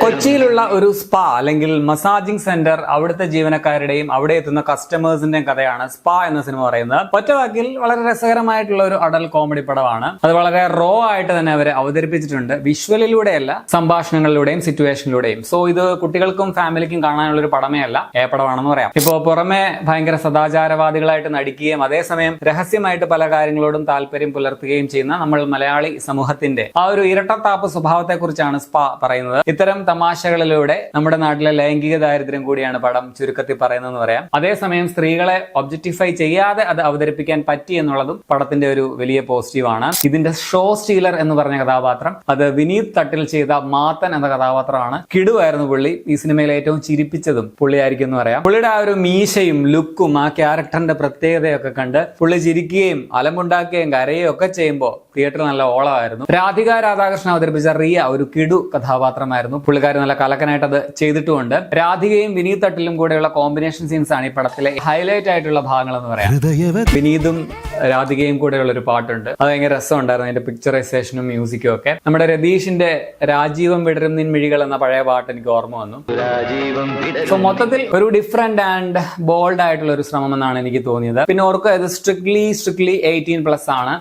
കൊച്ചിയിലുള്ള ഒരു സ്പാ അല്ലെങ്കിൽ massaging centre, അവിടുത്തെ ജീവനക്കാരുടെയും അവിടെ എത്തുന്ന കസ്റ്റമേഴ്സിന്റെയും കഥയാണ് സ്പാ എന്ന സിനിമ പറയുന്നത്. ഒറ്റവാക്കിൽ വളരെ രസകരമായിട്ടുള്ള ഒരു അഡൽ കോമഡി പടമാണ്. അത് വളരെ റോ ആയിട്ട് തന്നെ അവരെ അവതരിപ്പിച്ചിട്ടുണ്ട്. വിഷ്വലിലൂടെയല്ല, സംഭാഷണങ്ങളിലൂടെയും സിറ്റുവേഷനിലൂടെയും. സോ ഇത് കുട്ടികൾക്കും ഫാമിലിക്കും കാണാനുള്ള ഒരു പടമേ അല്ല, പടമാണെന്ന് പറയാം. ഇപ്പോ പുറമെ ഭയങ്കര സദാചാരവാദികളായിട്ട് നടിക്കുകയും അതേസമയം രഹസ്യമായിട്ട് പല കാര്യങ്ങളോടും താല്പര്യം പുലർത്തുകയും ചെയ്യുന്ന നമ്മൾ മലയാളി സമൂഹത്തിന്റെ ആ ഒരു ഇരട്ടത്താപ്പ് സ്വഭാവത്തെ കുറിച്ചാണ് സ്പാ പറയുന്നത്. ഇത്തരം തമാശകളിലൂടെ നമ്മുടെ നാട്ടിലെ ലൈംഗിക ദാരിദ്ര്യം കൂടിയാണ് പടം ചുരുക്കത്തിൽ പറയുന്നതെന്ന് പറയാം. അതേസമയം സ്ത്രീകളെ ഒബ്ജക്ടിഫൈ ചെയ്യാതെ അത് അവതരിപ്പിക്കാൻ പറ്റി എന്നുള്ളതും പടത്തിന്റെ ഒരു വലിയ പോസിറ്റീവാണ്. ഇതിന്റെ ഷോ സ്റ്റീലർ എന്ന് പറഞ്ഞ കഥാപാത്രം അത് വിനീത് തട്ടിൽ ചെയ്ത മാത്തൻ എന്ന കഥാപാത്രമാണ്. കിടുവായിരുന്നു പുള്ളി. ഈ സിനിമയിൽ ഏറ്റവും ചിരിപ്പിച്ചതും പുള്ളിയായിരിക്കും എന്ന് പറയാം. പുള്ളിയുടെ ആ ഒരു മീശയും ലുക്കും ആ ക്യാരക്ടറിന്റെ പ്രത്യേകതയൊക്കെ കണ്ട് പുള്ളി ചിരിക്കുകയും അലമുണ്ടാക്കുകയും കരയുകയും ഒക്കെ ചെയ്യുമ്പോൾ തിയേറ്ററിൽ നല്ല ഓളമായിരുന്നു. രാധിക രാധാകൃഷ്ണൻ അവതരിപ്പിച്ച റിയ ഒരു കിടു കഥാപാത്രമായിരുന്നു. പുള്ളിക്കാരി നല്ല കലക്കനായിട്ട് അത് ചെയ്തിട്ടുമുണ്ട്. രാധികയും വിനീത് തട്ടിലും കൂടെയുള്ള കോമ്പിനേഷൻ സീൻസ് ആണ് ഈ പടത്തിലെ ഹൈലൈറ്റ് ആയിട്ടുള്ള ഭാഗങ്ങൾ എന്ന് പറയാം. വിനീതും രാധികയും കൂടെയുള്ള ഒരു പാട്ടുണ്ട്, അത് ഭയങ്കര രസമുണ്ടായിരുന്നു. അതിന്റെ പിക്ചറൈസേഷനും മ്യൂസിക്കും ഒക്കെ. നമ്മുടെ രതീഷിന്റെ രാജീവം വിടരും നിൻ മിഴികൾ എന്ന പഴയ പാട്ട് എനിക്ക് ഓർമ്മ വന്നു. സോ മൊത്തത്തിൽ ഒരു ഡിഫറെന്റ് ആൻഡ് ബോൾഡ് ആയിട്ടുള്ള ഒരു ശ്രമം എന്നാണ് എനിക്ക് തോന്നിയത്. പിന്നെ ഓർക്കുക, ഇത് സ്ട്രിക്ട്ലി 18+ ആണ്.